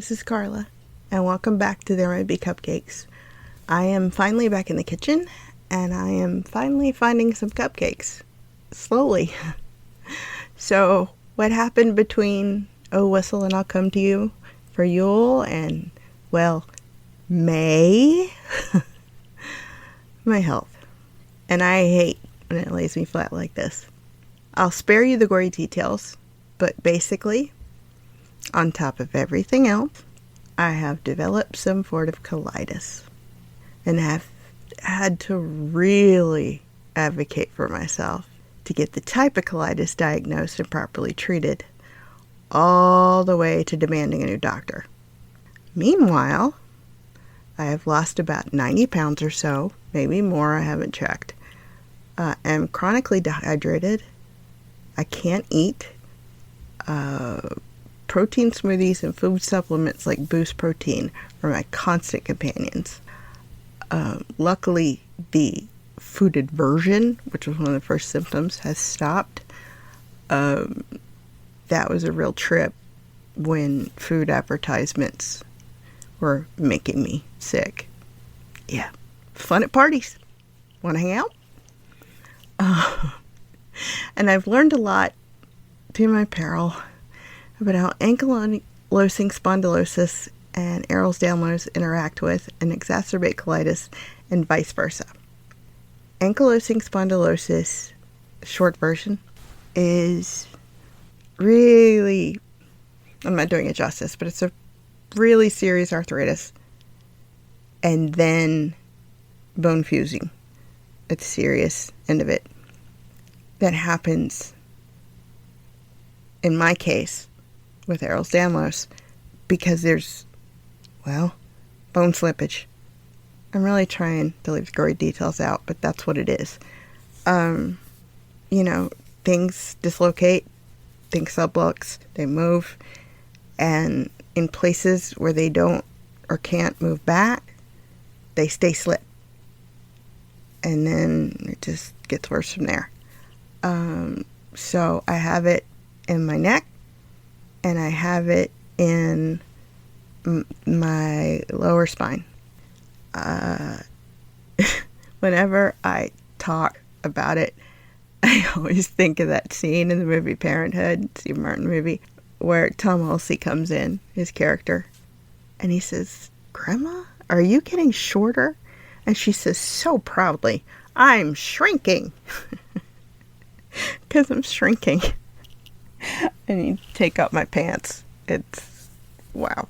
this is Carla, and welcome back to There Might Be Cupcakes. I am finally back in the kitchen, and I am finally finding some cupcakes. Slowly. So, what happened between Oh Whistle and I'll Come to You for Yule and, well, May? My health. And I hate when it lays me flat like this. I'll spare you the gory details, but basically, on top of everything else, I have developed some sort of colitis and have had to really advocate for myself to get the type of colitis diagnosed and properly treated, all the way to demanding a new doctor. Meanwhile, I have lost about 90 pounds or so, maybe more, I haven't checked. I'm chronically dehydrated. I can't eat. Protein smoothies and food supplements like Boost Protein are my constant companions. Luckily, the food aversion, which was one of the first symptoms, has stopped. That was a real trip when food advertisements were making me sick. Yeah. Fun at parties. Want to hang out? And I've learned a lot, to my peril, about how ankylosing spondylosis and Ehlers-Danlos interact with and exacerbate colitis and vice versa. Ankylosing spondylosis, short version, is really, I'm not doing it justice, but it's a really serious arthritis and then bone fusing at the serious end of it. That happens, in my case, with Ehlers-Danlos, because there's, well, bone slippage. I'm really trying to leave the gory details out, but that's what it is. Things dislocate, things sublux, they move, and in places where they don't or can't move back, they stay slip. And then it just gets worse from there. So I have it in my neck, and I have it in my lower spine. Whenever I talk about it, I always think of that scene in the movie Parenthood, Steve Martin movie, where Tom Hulce comes in, his character, and he says, "Grandma, are you getting shorter?" And she says so proudly, "I'm shrinking." Because I'm shrinking. I need to take out my pants. It's, wow.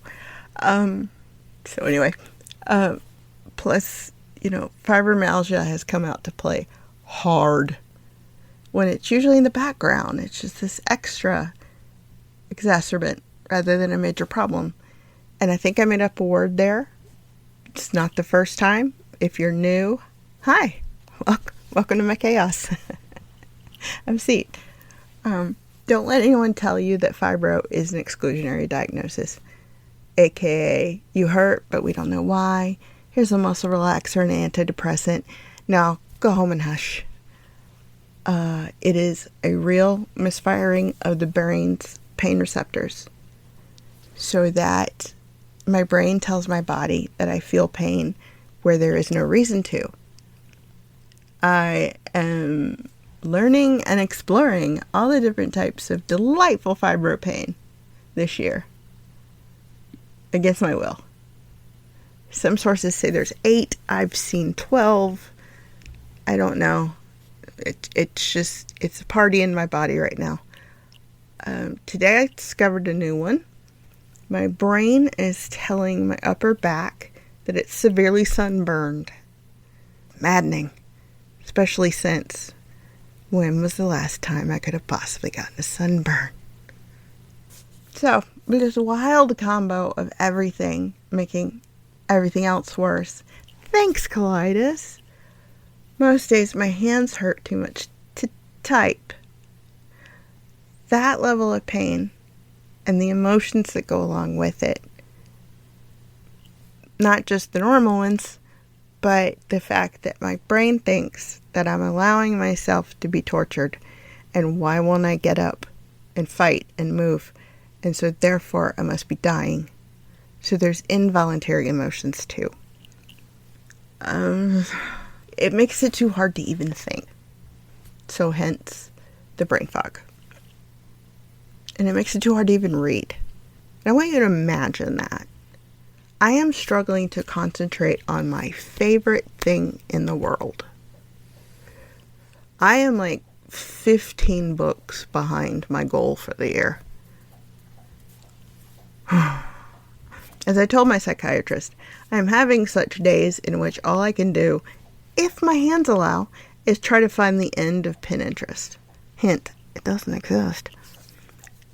So anyway, plus, fibromyalgia has come out to play hard when it's usually in the background. It's just this extra exacerbant rather than a major problem. And I think I made up a word there. It's not the first time. If you're new, hi. Welcome to my chaos. Have a seat. Don't let anyone tell you that fibro is an exclusionary diagnosis. AKA, you hurt, but we don't know why. Here's a muscle relaxer and an antidepressant. Now, go home and hush. It is a real misfiring of the brain's pain receptors. So that my brain tells my body that I feel pain where there is no reason to. I am learning and exploring all the different types of delightful fibro pain this year. Against my will. Some sources say there's 8. I've seen 12. I don't know. It's a party in my body right now. Today I discovered a new one. My brain is telling my upper back that it's severely sunburned. Maddening. Especially since, when was the last time I could have possibly gotten a sunburn? So, there's a wild combo of everything making everything else worse. Thanks, colitis. Most days my hands hurt too much to type. That level of pain and the emotions that go along with it, not just the normal ones, but the fact that my brain thinks that I'm allowing myself to be tortured, and why won't I get up and fight and move, and so therefore I must be dying. So there's involuntary emotions too. It makes it too hard to even think. So hence the brain fog. And it makes it too hard to even read. And I want you to imagine that. I am struggling to concentrate on my favorite thing in the world. I am like 15 books behind my goal for the year. As I told my psychiatrist, I am having such days in which all I can do, if my hands allow, is try to find the end of Pinterest. Hint, it doesn't exist.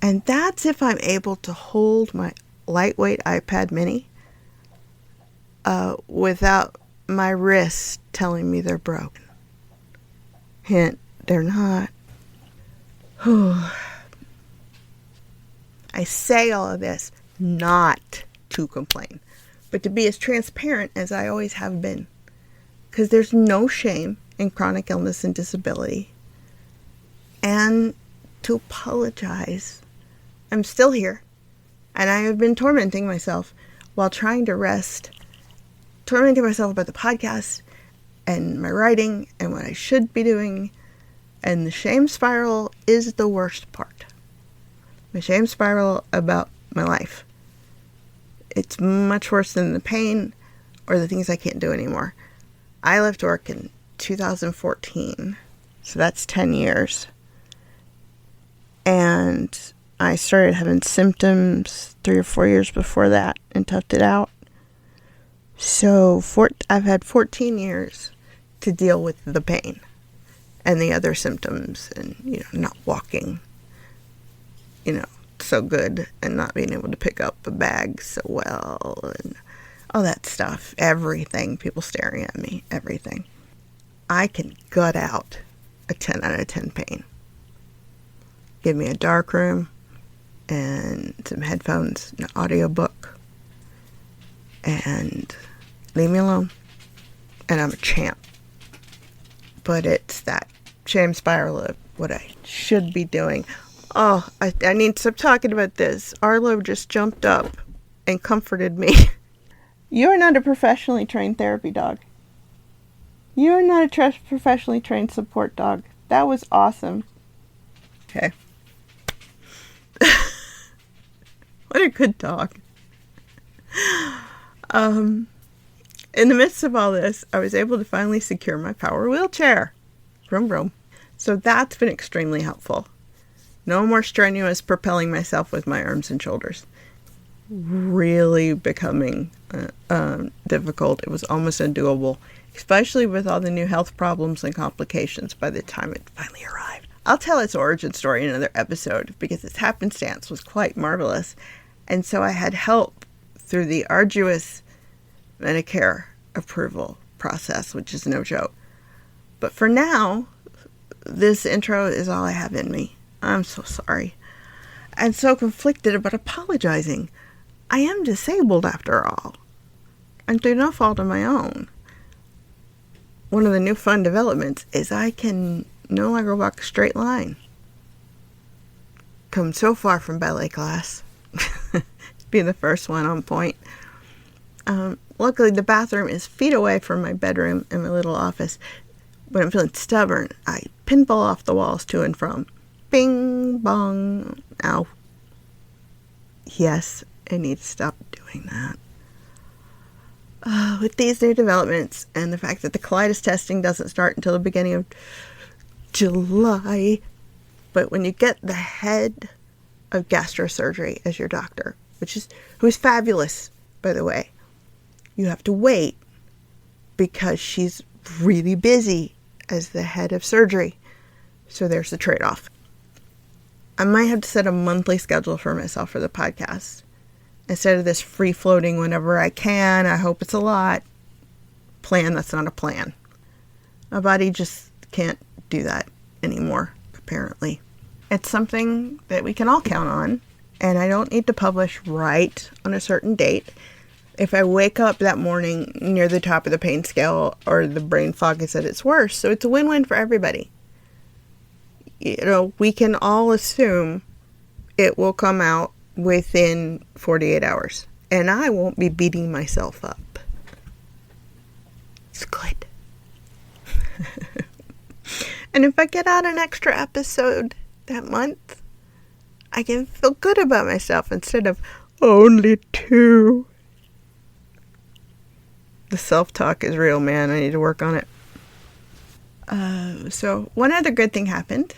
And that's if I'm able to hold my lightweight iPad mini without my wrists telling me they're broken. Hint, they're not. I say all of this not to complain, but to be as transparent as I always have been. Because there's no shame in chronic illness and disability. And to apologize. I'm still here. And I have been tormenting myself while trying to rest. Tormenting myself about the podcast and my writing and what I should be doing. And the shame spiral is the worst part. The shame spiral about my life. It's much worse than the pain or the things I can't do anymore. I left work in 2014, so that's 10 years. And I started having symptoms 3 or 4 years before that and toughed it out. So I've had 14 years to deal with the pain and the other symptoms and, not walking, so good and not being able to pick up a bag so well and all that stuff. Everything. People staring at me. Everything. I can gut out a 10 out of 10 pain. Give me a dark room and some headphones, an audiobook, and leave me alone. And I'm a champ. But it's that shame spiral of what I should be doing. Oh, I need to stop talking about this. Arlo just jumped up and comforted me. You are not a professionally trained therapy dog. You are not a professionally trained support dog. That was awesome. Okay. What a good dog. In the midst of all this, I was able to finally secure my power wheelchair. Vroom, vroom. So that's been extremely helpful. No more strenuous propelling myself with my arms and shoulders. Really becoming difficult. It was almost undoable, especially with all the new health problems and complications by the time it finally arrived. I'll tell its origin story in another episode because its happenstance was quite marvelous. And so I had help through the arduous Medicare approval process, which is no joke. But for now, this intro is all I have in me. I'm so sorry. I'm so conflicted about apologizing. I am disabled after all. And through no fault of my own. One of the new fun developments is I can no longer walk a straight line. Come so far from ballet class. Being the first one on point. Luckily, the bathroom is feet away from my bedroom and my little office. When I'm feeling stubborn, I pinball off the walls to and from. Bing, bong, ow. Yes, I need to stop doing that. With these new developments and the fact that the colitis testing doesn't start until the beginning of July, but when you get the head of gastrosurgery as your doctor, who is fabulous, by the way, you have to wait because she's really busy as the head of surgery. So there's the trade-off. I might have to set a monthly schedule for myself for the podcast. Instead of this free-floating whenever I can, I hope it's a lot, plan that's not a plan. My body just can't do that anymore, apparently. It's something that we can all count on, and I don't need to publish right on a certain date. If I wake up that morning near the top of the pain scale or the brain fog is at its worst, so it's a win-win for everybody. We can all assume it will come out within 48 hours. And I won't be beating myself up. It's good. And if I get out an extra episode that month, I can feel good about myself instead of only 2. The self-talk is real, man. I need to work on it. So one other good thing happened.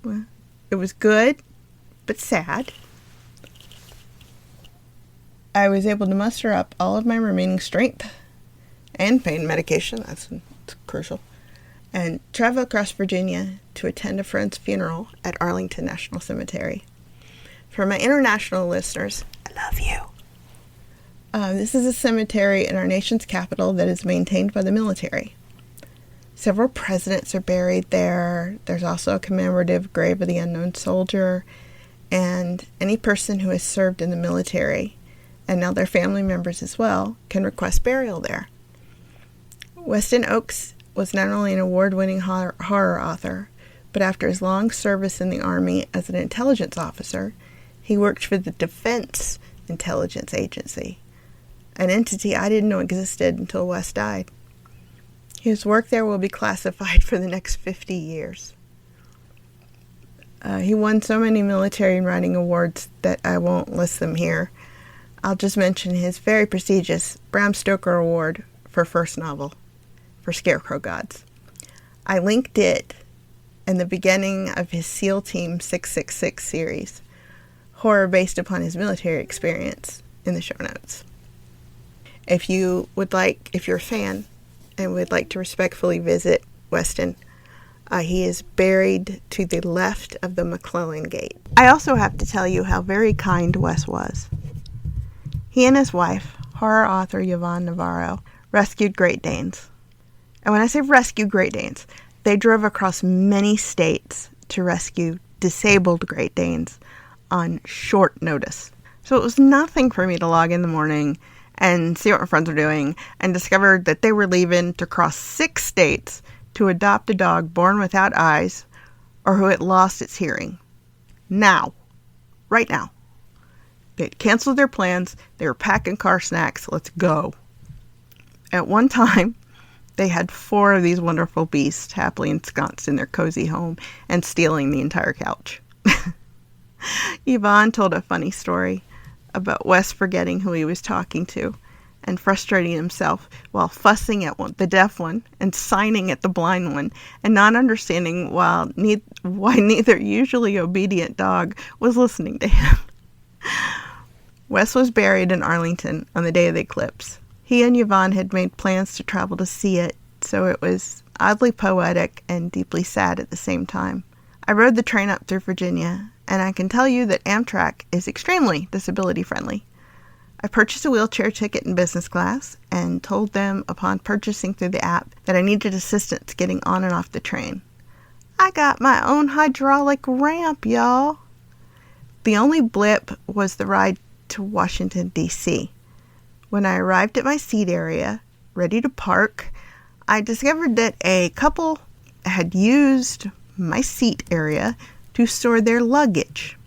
Well, it was good, but sad. I was able to muster up all of my remaining strength and pain medication. That's crucial. And travel across Virginia to attend a friend's funeral at Arlington National Cemetery. For my international listeners, I love you. This is a cemetery in our nation's capital that is maintained by the military. Several presidents are buried there. There's also a commemorative grave of the unknown soldier, and any person who has served in the military, and now their family members as well, can request burial there. Weston Oakes was not only an award-winning horror author, but after his long service in the Army as an intelligence officer, he worked for the Defense Intelligence Agency, an entity I didn't know existed until Wes died. His work there will be classified for the next 50 years. He won so many military and writing awards that I won't list them here. I'll just mention his very prestigious Bram Stoker Award for first novel, for Scarecrow Gods. I linked it in the beginning of his SEAL Team 666 series, horror based upon his military experience, in the show notes. If you're a fan and would like to respectfully visit Weston, he is buried to the left of the McClellan Gate. I also have to tell you how very kind Wes was. He and his wife, horror author Yvonne Navarro, rescued Great Danes. And when I say rescue Great Danes, they drove across many states to rescue disabled Great Danes on short notice. So it was nothing for me to log in the morning and see what my friends were doing and discovered that they were leaving to cross 6 states to adopt a dog born without eyes or who had lost its hearing. Now. Right now. They had canceled their plans. They were packing car snacks. Let's go. At one time, they had 4 of these wonderful beasts happily ensconced in their cozy home and stealing the entire couch. Yvonne told a funny story about Wes forgetting who he was talking to and frustrating himself while fussing at the deaf one and signing at the blind one and not understanding why neither usually obedient dog was listening to him. Wes was buried in Arlington on the day of the eclipse. He and Yvonne had made plans to travel to see it, so it was oddly poetic and deeply sad at the same time. I rode the train up through Virginia, and I can tell you that Amtrak is extremely disability friendly. I purchased a wheelchair ticket in business class and told them upon purchasing through the app that I needed assistance getting on and off the train. I got my own hydraulic ramp, y'all. The only blip was the ride to Washington, D.C. When I arrived at my seat area, ready to park, I discovered that a couple had used my seat area to store their luggage.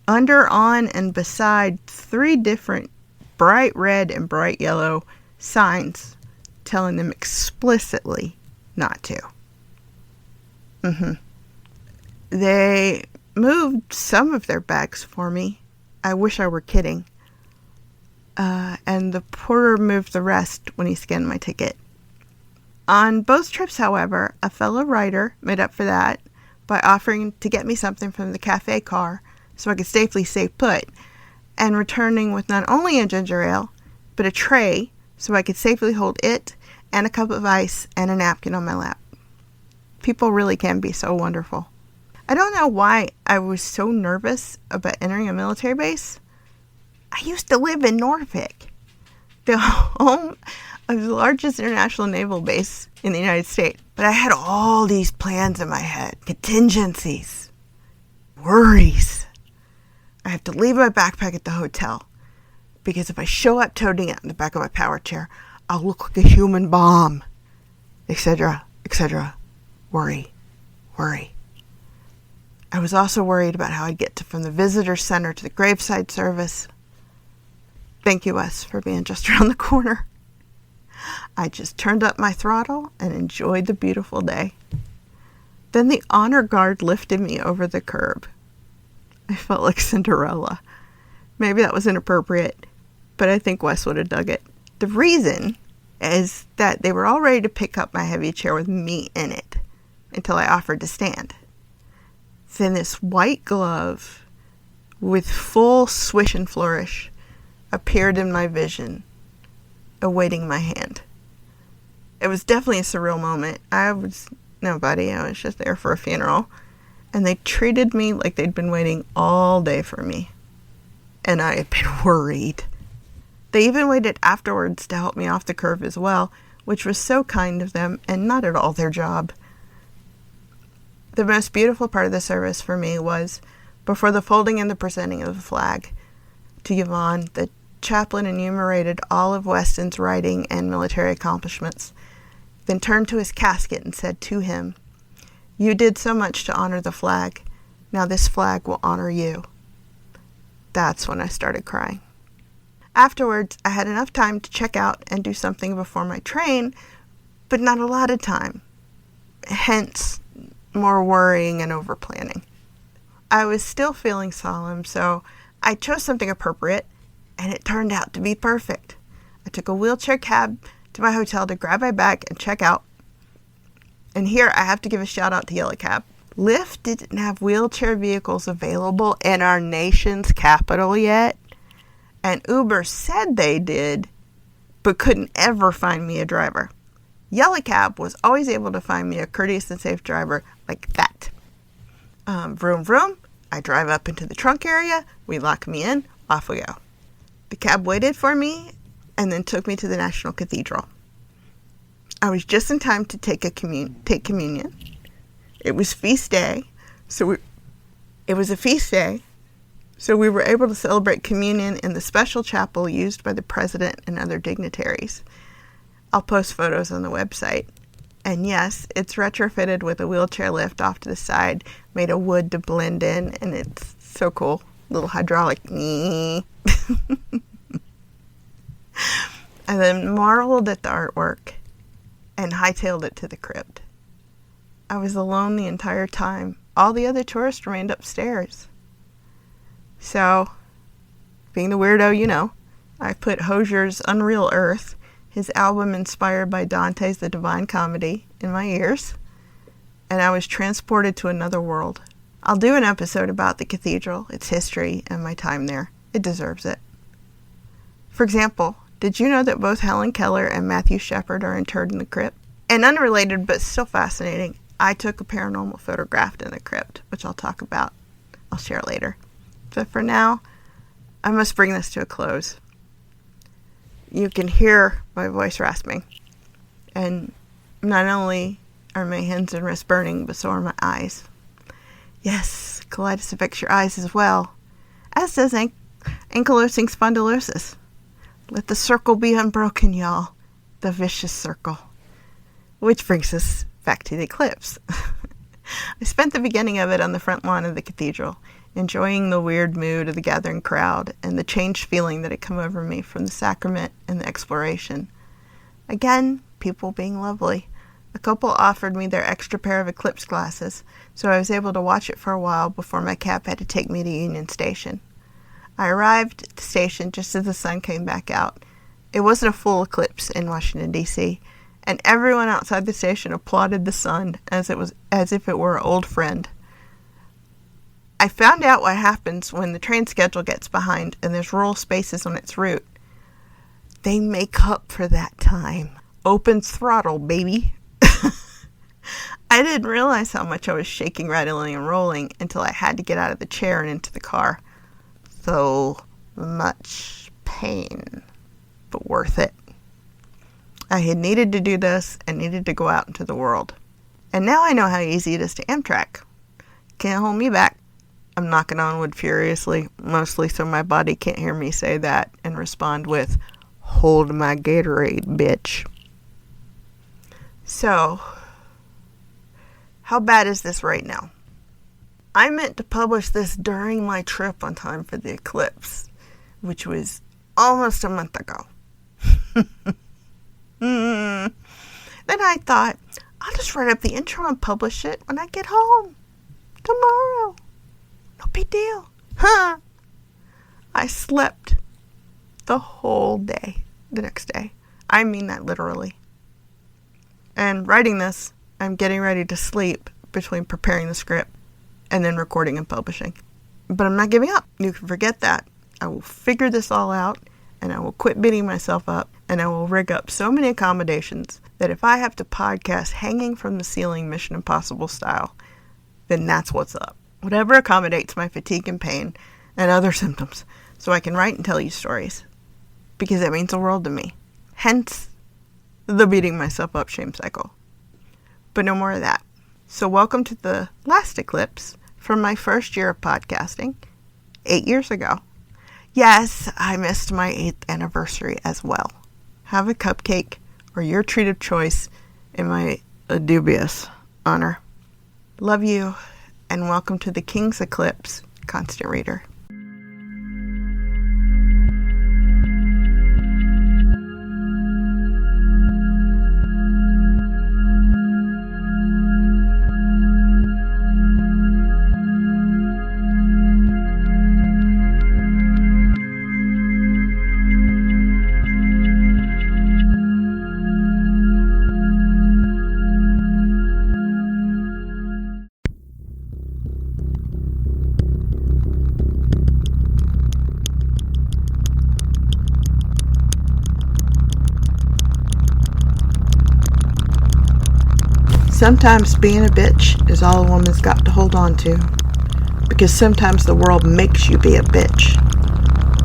Under, on, and beside 3 different bright red and bright yellow signs telling them explicitly not to. They moved some of their bags for me. I wish I were kidding. And the porter moved the rest when he scanned my ticket. On both trips, however, a fellow writer made up for that by offering to get me something from the cafe car so I could safely stay put, and returning with not only a ginger ale, but a tray so I could safely hold it and a cup of ice and a napkin on my lap. People really can be so wonderful. I don't know why I was so nervous about entering a military base. I used to live in Norfolk, the home of the largest international naval base in the United States. But I had all these plans in my head, contingencies, worries. I have to leave my backpack at the hotel because if I show up toting it in the back of my power chair, I'll look like a human bomb, etc., etc. Worry. I was also worried about how I'd get from the visitor center to the graveside service. Thank you, Wes, for being just around the corner. I just turned up my throttle and enjoyed the beautiful day. Then the honor guard lifted me over the curb. I felt like Cinderella. Maybe that was inappropriate, but I think Wes would have dug it. The reason is that they were all ready to pick up my heavy chair with me in it until I offered to stand. Then this white glove with full swish and flourish appeared in my vision, awaiting my hand. It was definitely a surreal moment. I was nobody. I was just there for a funeral. And they treated me like they'd been waiting all day for me. And I had been worried. They even waited afterwards to help me off the curve as well, which was so kind of them and not at all their job. The most beautiful part of the service for me was before the folding and the presenting of the flag to Yvonne, the chaplain enumerated all of Weston's writing and military accomplishments, then turned to his casket and said to him, "You did so much to honor the flag. Now this flag will honor you." That's when I started crying. Afterwards, I had enough time to check out and do something before my train, but not a lot of time. Hence, more worrying and over-planning. I was still feeling solemn, so I chose something appropriate, and it turned out to be perfect. I took a wheelchair cab to my hotel to grab my bag and check out. And here I have to give a shout out to Yellow Cab. Lyft didn't have wheelchair vehicles available in our nation's capital yet. And Uber said they did, but couldn't ever find me a driver. Yellow Cab was always able to find me a courteous and safe driver like that. Vroom, vroom. I drive up into the trunk area. We lock me in. Off we go. The cab waited for me and then took me to the National Cathedral. I was just in time to take communion. It was feast day, so we were able to celebrate communion in the special chapel used by the president and other dignitaries. I'll post photos on the website. And yes, it's retrofitted with a wheelchair lift off to the side, made of wood to blend in, and it's so cool. Little hydraulic. I then marveled at the artwork and hightailed it to the crypt. I was alone the entire time. All the other tourists remained upstairs. So, being the weirdo you know, I put Hozier's Unreal Earth, his album inspired by Dante's The Divine Comedy, in my ears, and I was transported to another world. I'll do an episode about the cathedral, its history, and my time there. It deserves it. For example, did you know that both Helen Keller and Matthew Shepard are interred in the crypt? And unrelated, but still fascinating, I took a paranormal photograph in the crypt, which I'll talk about. I'll share later. But for now, I must bring this to a close. You can hear my voice rasping. And not only are my hands and wrists burning, but so are my eyes. Yes, colitis affects your eyes as well, as does ankylosing spondylosis. Let the circle be unbroken, y'all. The vicious circle. Which brings us back to the eclipse. I spent the beginning of it on the front lawn of the cathedral, enjoying the weird mood of the gathering crowd and the changed feeling that had come over me from the sacrament and the exploration. Again, people being lovely. A couple offered me their extra pair of eclipse glasses, so I was able to watch it for a while before my cab had to take me to Union Station. I arrived at the station just as the sun came back out. It wasn't a full eclipse in Washington, D.C., and everyone outside the station applauded the sun as if it were an old friend. I found out what happens when the train schedule gets behind and there's rural spaces on its route. They make up for that time. Open throttle, baby. I didn't realize how much I was shaking, rattling, and rolling until I had to get out of the chair and into the car. So much pain, but worth it. I had needed to do this and needed to go out into the world. And now I know how easy it is to Amtrak. Can't hold me back. I'm knocking on wood furiously, mostly so my body can't hear me say that and respond with, "Hold my Gatorade, bitch." So, how bad is this right now? I meant to publish this during my trip on time for the eclipse, which was almost a month ago. Then I thought, I'll just write up the intro and publish it when I get home. Tomorrow. No big deal. Huh? I slept the whole day the next day. I mean that literally. And writing this, I'm getting ready to sleep between preparing the script and then recording and publishing. But I'm not giving up. You can forget that. I will figure this all out, and I will quit beating myself up, and I will rig up so many accommodations that if I have to podcast hanging from the ceiling Mission Impossible style, then that's what's up. Whatever accommodates my fatigue and pain and other symptoms, so I can write and tell you stories. Because that means the world to me. Hence, the beating myself up shame cycle. But no more of that. So welcome to the last eclipse from my first year of podcasting, 8 years ago. Yes, I missed my 8th anniversary as well. Have a cupcake or your treat of choice in my dubious honor. Love you, and welcome to the King's Eclipse Constant Reader. Sometimes being a bitch is all a woman's got to hold on to, because sometimes the world makes you be a bitch.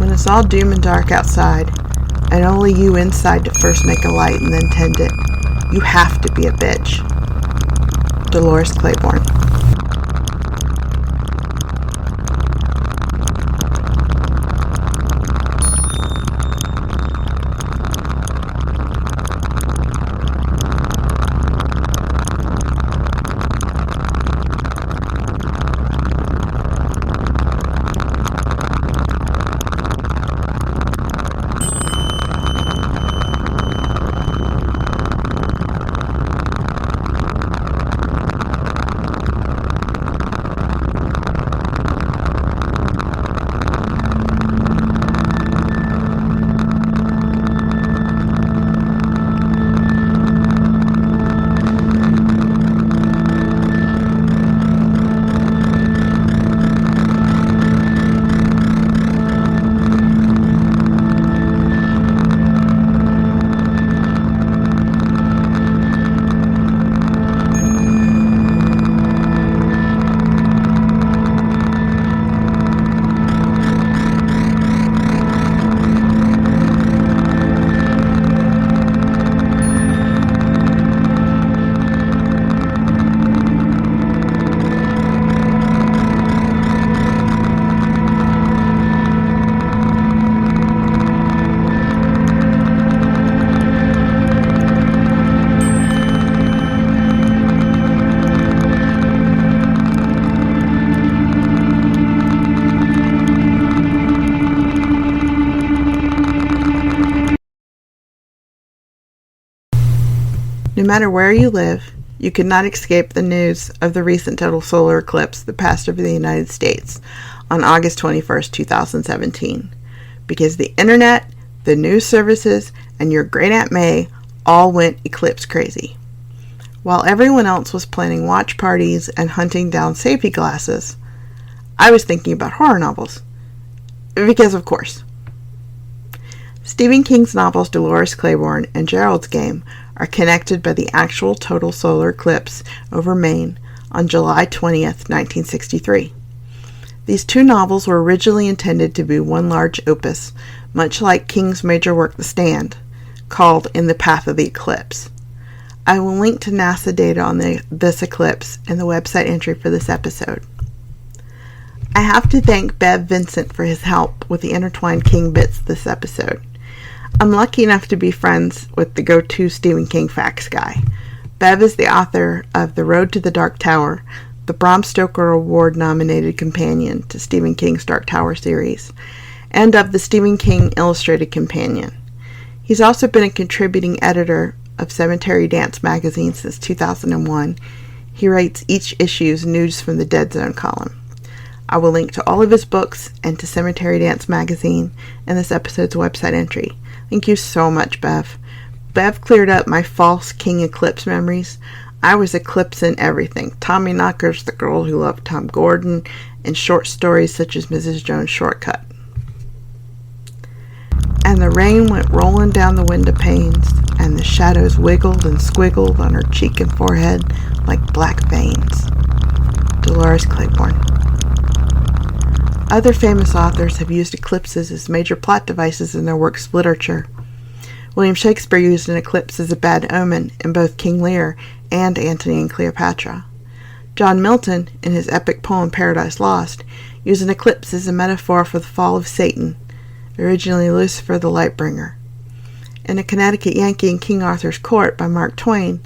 When it's all doom and dark outside, and only you inside to first make a light and then tend it, you have to be a bitch. Dolores Claiborne. No matter where you live, you could not escape the news of the recent total solar eclipse that passed over the United States on August 21st, 2017, because the internet, the news services, and your great Aunt May all went eclipse crazy. While everyone else was planning watch parties and hunting down safety glasses, I was thinking about horror novels. Because of course. Stephen King's novels Dolores Claiborne and Gerald's Game are connected by the actual total solar eclipse over Maine on July 20th, 1963. These two novels were originally intended to be one large opus, much like King's major work The Stand, called In the Path of the Eclipse. I will link to NASA data on this eclipse in the website entry for this episode. I have to thank Bev Vincent for his help with the intertwined King bits this episode. I'm lucky enough to be friends with the go-to Stephen King facts guy. Bev is the author of The Road to the Dark Tower, the Bram Stoker Award-nominated companion to Stephen King's Dark Tower series, and of the Stephen King Illustrated Companion. He's also been a contributing editor of Cemetery Dance magazine since 2001. He writes each issue's News from the Dead Zone column. I will link to all of his books and to Cemetery Dance magazine in this episode's website entry. Thank you so much, Bev. Bev cleared up my false King Eclipse memories. I was eclipsing everything. Tommy Knockers, The Girl Who Loved Tom Gordon, and short stories such as Mrs. Jones' Shortcut. And the rain went rolling down the window panes, and the shadows wiggled and squiggled on her cheek and forehead like black veins. Dolores Claiborne. Other famous authors have used eclipses as major plot devices in their works of literature. William Shakespeare used an eclipse as a bad omen in both King Lear and Antony and Cleopatra. John Milton, in his epic poem Paradise Lost, used an eclipse as a metaphor for the fall of Satan, originally Lucifer the Lightbringer. In A Connecticut Yankee in King Arthur's Court by Mark Twain,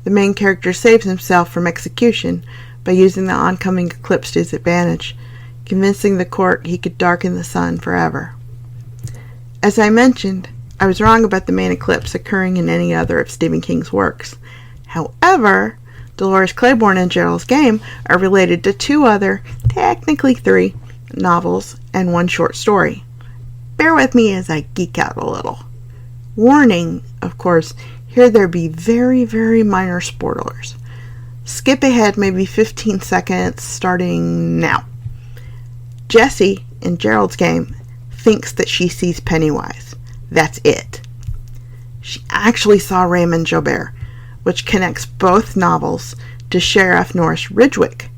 the main character saves himself from execution by using the oncoming eclipse to his advantage, convincing the court he could darken the sun forever. As I mentioned, I was wrong about the main eclipse occurring in any other of Stephen King's works. However, Dolores Claiborne and Gerald's Game are related to two other, technically three, novels and one short story. Bear with me as I geek out a little. Warning, of course, here there be very, very minor spoilers. Skip ahead maybe 15 seconds starting now. Jessie, in Gerald's Game, thinks that she sees Pennywise. That's it. She actually saw Raymond Jobert, which connects both novels to Sheriff Norris Ridgwick,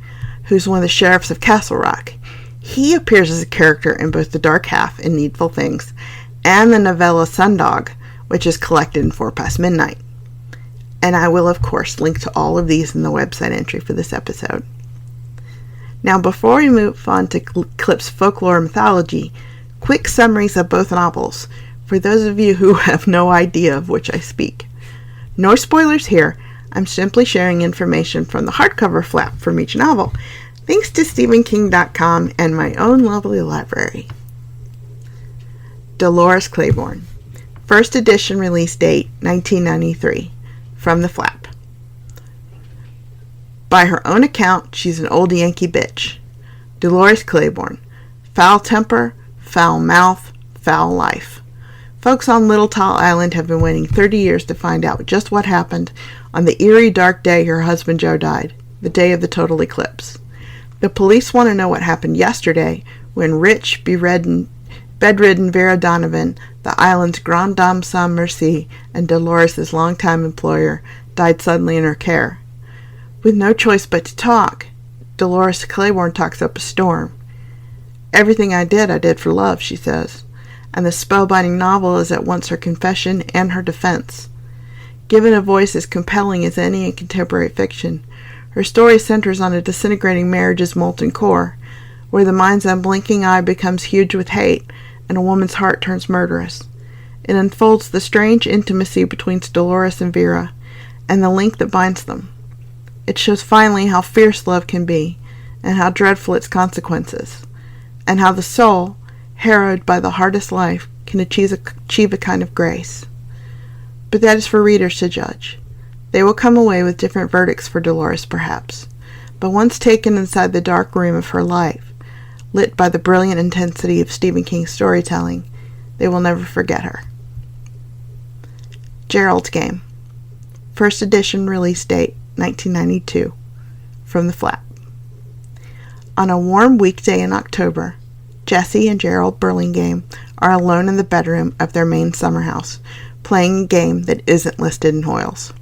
who's one of the sheriffs of Castle Rock. He appears as a character in both The Dark Half and Needful Things, and the novella Sundog, which is collected in 4 Past Midnight. And I will, of course, link to all of these in the website entry for this episode. Now, before we move on to Eclipse folklore and mythology, quick summaries of both novels, for those of you who have no idea of which I speak. No spoilers here. I'm simply sharing information from the hardcover flap from each novel, thanks to StephenKing.com and my own lovely library. Dolores Claiborne. First edition release date, 1993. From the flap. By her own account, she's an old Yankee bitch. Dolores Claiborne. Foul temper, foul mouth, foul life. Folks on Little Tall Island have been waiting 30 years to find out just what happened on the eerie, dark day her husband Joe died, the day of the total eclipse. The police want to know what happened yesterday when rich, bedridden Vera Donovan, the island's grande dame sans merci and Dolores' longtime employer, died suddenly in her care. With no choice but to talk, Dolores Claiborne talks up a storm. Everything I did for love, she says, and the spellbinding novel is at once her confession and her defense. Given a voice as compelling as any in contemporary fiction, her story centers on a disintegrating marriage's molten core, where the mind's unblinking eye becomes huge with hate and a woman's heart turns murderous. It unfolds the strange intimacy between Dolores and Vera, and the link that binds them. It shows finally how fierce love can be, and how dreadful its consequences, and how the soul, harrowed by the hardest life, can achieve a kind of grace. But that is for readers to judge. They will come away with different verdicts for Dolores, perhaps, but once taken inside the dark room of her life, lit by the brilliant intensity of Stephen King's storytelling, they will never forget her. Gerald's Game. First edition release date, 1992. From the flap. On a warm weekday in October, Jessie and Gerald Burlingame are alone in the bedroom of their main summer house, playing a game that isn't listed in Hoyle's.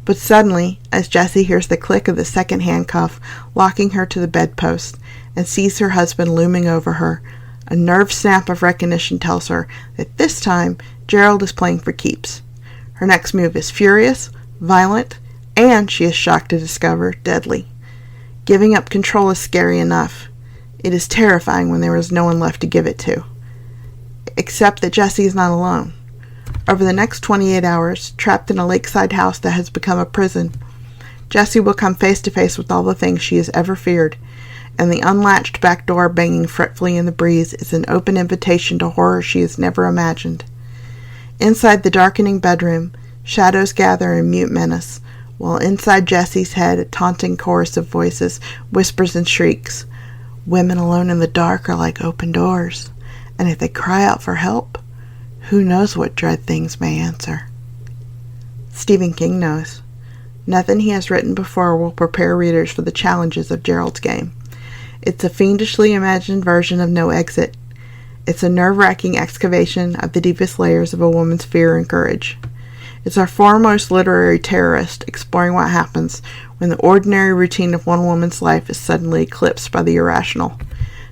But suddenly, as Jessie hears the click of the second handcuff locking her to the bedpost and sees her husband looming over her, a nerve snap of recognition tells her that this time Gerald is playing for keeps. Her next move is furious, violent, and, she is shocked to discover, deadly. Giving up control is scary enough. It is terrifying when there is no one left to give it to. Except that Jessie is not alone. Over the next 28 hours, trapped in a lakeside house that has become a prison, Jessie will come face to face with all the things she has ever feared, and the unlatched back door banging fretfully in the breeze is an open invitation to horror she has never imagined. Inside the darkening bedroom, shadows gather in mute menace, while inside Jessie's head a taunting chorus of voices whispers and shrieks. Women alone in the dark are like open doors, and if they cry out for help, who knows what dread things may answer. Stephen King knows. Nothing he has written before will prepare readers for the challenges of Gerald's Game. It's a fiendishly imagined version of No Exit. It's a nerve-wracking excavation of the deepest layers of a woman's fear and courage. It's our foremost literary terrorist exploring what happens when the ordinary routine of one woman's life is suddenly eclipsed by the irrational.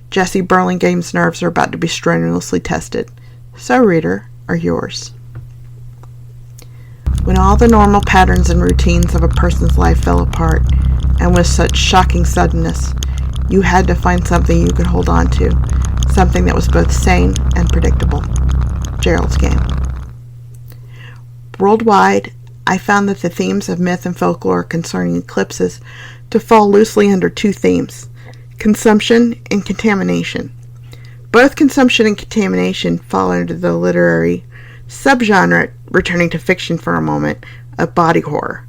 Jessie Burlingame's nerves are about to be strenuously tested. So, reader, are yours. When all the normal patterns and routines of a person's life fell apart, and with such shocking suddenness, you had to find something you could hold on to, something that was both sane and predictable. Gerald's Game. Worldwide, I found that the themes of myth and folklore concerning eclipses to fall loosely under two themes: consumption and contamination. Both consumption and contamination fall under the literary subgenre, returning to fiction for a moment, of body horror.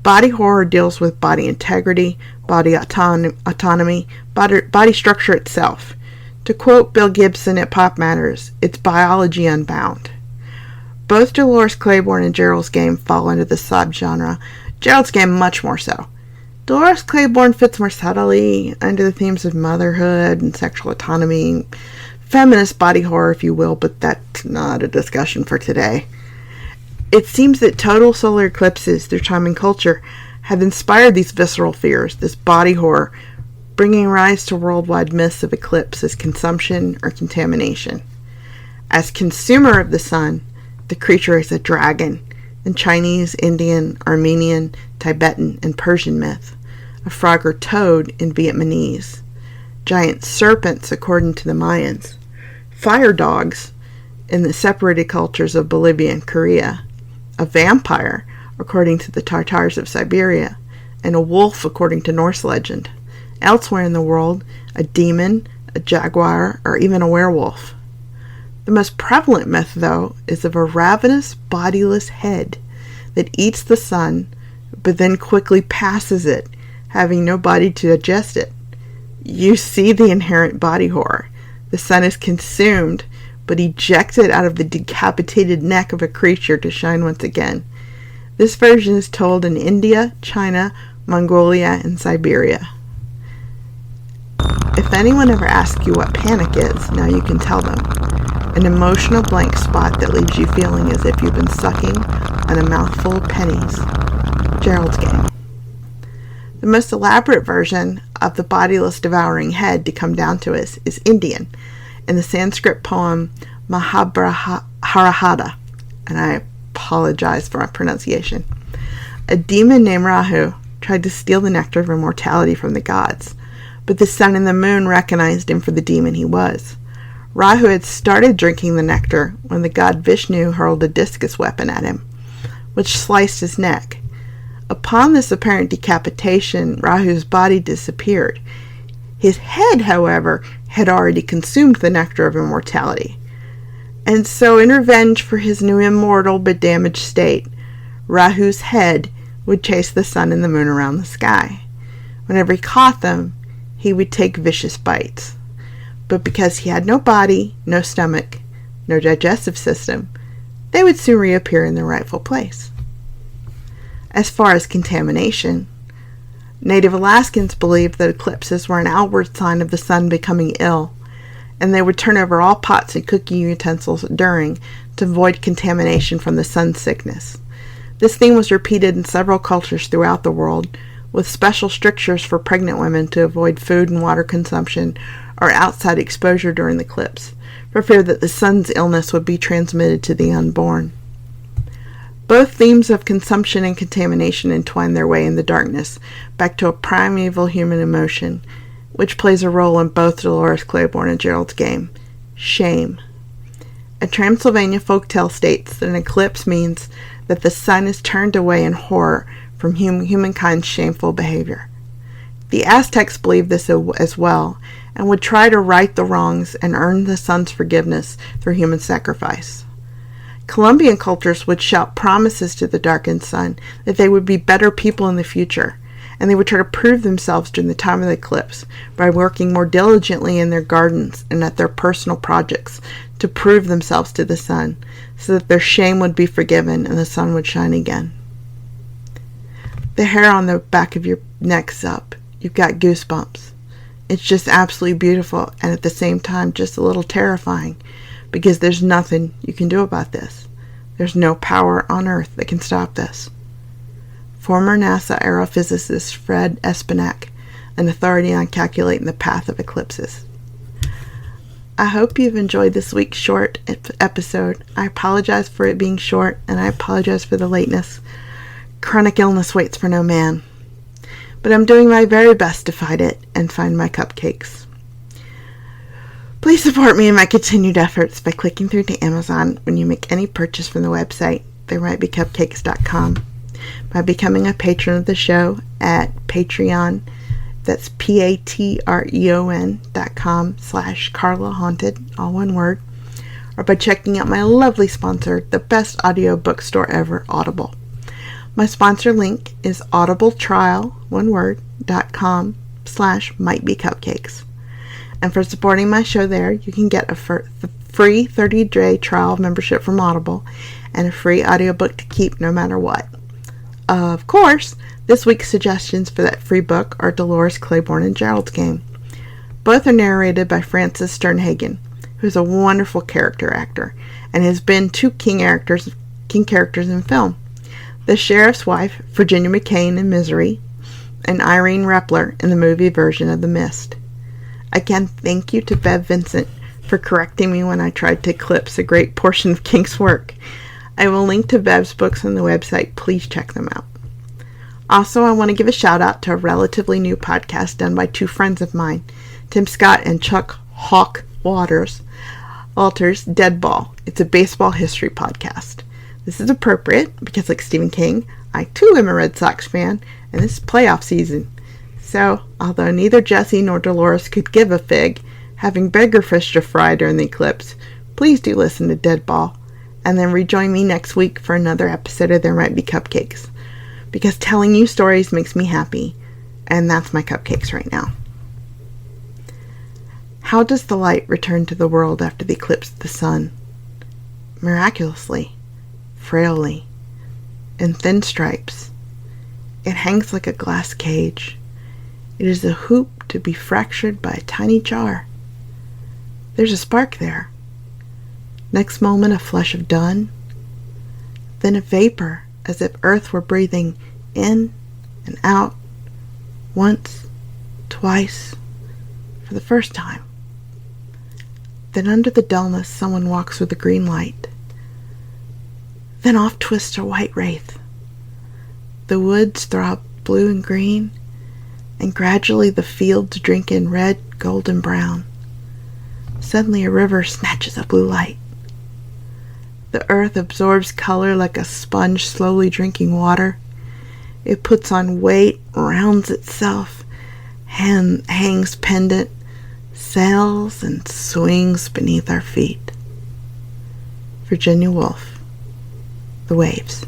Body horror deals with body integrity, body autonomy, body structure itself. To quote Bill Gibson at Pop Matters, it's biology unbound. Both Dolores Claiborne and Gerald's Game fall under the subgenre, Gerald's Game much more so. Dolores Claiborne fits more subtly under the themes of motherhood and sexual autonomy, feminist body horror, if you will, but that's not a discussion for today. It seems that total solar eclipses through time and culture have inspired these visceral fears, this body horror, bringing rise to worldwide myths of eclipse as consumption or contamination. As consumer of the sun, the creature is a dragon, in Chinese, Indian, Armenian, Tibetan, and Persian myth, a frog or toad in Vietnamese, giant serpents according to the Mayans, fire dogs in the separated cultures of Bolivia and Korea, a vampire according to the Tartars of Siberia, and a wolf according to Norse legend. Elsewhere in the world, a demon, a jaguar, or even a werewolf. The most prevalent myth, though, is of a ravenous, bodiless head that eats the sun, but then quickly passes it, having no body to digest it. You see the inherent body horror. The sun is consumed, but ejected out of the decapitated neck of a creature to shine once again. This version is told in India, China, Mongolia, and Siberia. If anyone ever asks you what panic is, now you can tell them. An emotional blank spot that leaves you feeling as if you've been sucking on a mouthful of pennies. Gerald's Game. The most elaborate version of the bodiless devouring head to come down to us is Indian, in the Sanskrit poem Mahabharata, and I apologize for my pronunciation. A demon named Rahu tried to steal the nectar of immortality from the gods, but the sun and the moon recognized him for the demon he was. Rahu had started drinking the nectar when the god Vishnu hurled a discus weapon at him, which sliced his neck. Upon this apparent decapitation, Rahu's body disappeared. His head, however, had already consumed the nectar of immortality. And so, in revenge for his new immortal but damaged state, Rahu's head would chase the sun and the moon around the sky. Whenever he caught them, he would take vicious bites. But because he had no body, no stomach, no digestive system, they would soon reappear in their rightful place. As far as contamination, Native Alaskans believed that eclipses were an outward sign of the sun becoming ill, and they would turn over all pots and cooking utensils during to avoid contamination from the sun's sickness. This theme was repeated in several cultures throughout the world, with special strictures for pregnant women to avoid food and water consumption or outside exposure during the eclipse, for fear that the sun's illness would be transmitted to the unborn. Both themes of consumption and contamination entwine their way in the darkness back to a primeval human emotion, which plays a role in both Dolores Claiborne and Gerald's Game: shame. A Transylvania folktale states that an eclipse means that the sun is turned away in horror from humankind's shameful behavior. The Aztecs believed this as well, and would try to right the wrongs and earn the sun's forgiveness through human sacrifice. Colombian cultures would shout promises to the darkened sun that they would be better people in the future, and they would try to prove themselves during the time of the eclipse by working more diligently in their gardens and at their personal projects to prove themselves to the sun, so that their shame would be forgiven and the sun would shine again. The hair on the back of your neck's up. You've got goosebumps. It's just absolutely beautiful and at the same time just a little terrifying, because there's nothing you can do about this. There's no power on Earth that can stop this. Former NASA aerophysicist Fred Espenak, an authority on calculating the path of eclipses. I hope you've enjoyed this week's short episode. I apologize for it being short, and I apologize for the lateness. Chronic illness waits for no man. But I'm doing my very best to fight it and find my cupcakes. Please support me in my continued efforts by clicking through to Amazon when you make any purchase from the website, theremightbecupcakes.com, by becoming a patron of the show at Patreon, that's patreon.com/Carla Haunted, all one word, or by checking out my lovely sponsor, the best audio bookstore ever, Audible. My sponsor link is audibletrial, one word, .com/mightbecupcakes. And for supporting my show there, you can get a free 30-day trial membership from Audible and a free audiobook to keep no matter what. Of course, this week's suggestions for that free book are Dolores, Claiborne, and Gerald's Game. Both are narrated by Francis Sternhagen, who is a wonderful character actor and has been two king characters in film. The sheriff's wife, Virginia McCain in Misery, and Irene Repler in the movie version of The Mist. Again, thank you to Bev Vincent for correcting me when I tried to eclipse a great portion of King's work. I will link to Bev's books on the website. Please check them out. Also, I want to give a shout out to a relatively new podcast done by two friends of mine, Tim Scott and Chuck Hawk Walters, Dead Ball. It's a baseball history podcast. This is appropriate because, like Stephen King, I too am a Red Sox fan, and this is playoff season. So, although neither Jesse nor Dolores could give a fig, having bigger fish to fry during the eclipse, please do listen to Dead Ball, and then rejoin me next week for another episode of There Might Be Cupcakes, because telling you stories makes me happy, and that's my cupcakes right now. How does the light return to the world after the eclipse of the sun? Miraculously, frailly, in thin stripes. It hangs like a glass cage. It is a hoop to be fractured by a tiny jar. There's a spark there. Next moment, a flush of dun. Then a vapor, as if earth were breathing in and out, once, twice, for the first time. Then under the dullness, someone walks with a green light. Then off twists a white wraith. The woods throb blue and green, and gradually the fields drink in red, gold, and brown. Suddenly a river snatches a blue light. The earth absorbs color like a sponge slowly drinking water. It puts on weight, rounds itself, hangs pendant, sails and swings beneath our feet. Virginia Woolf, The Waves.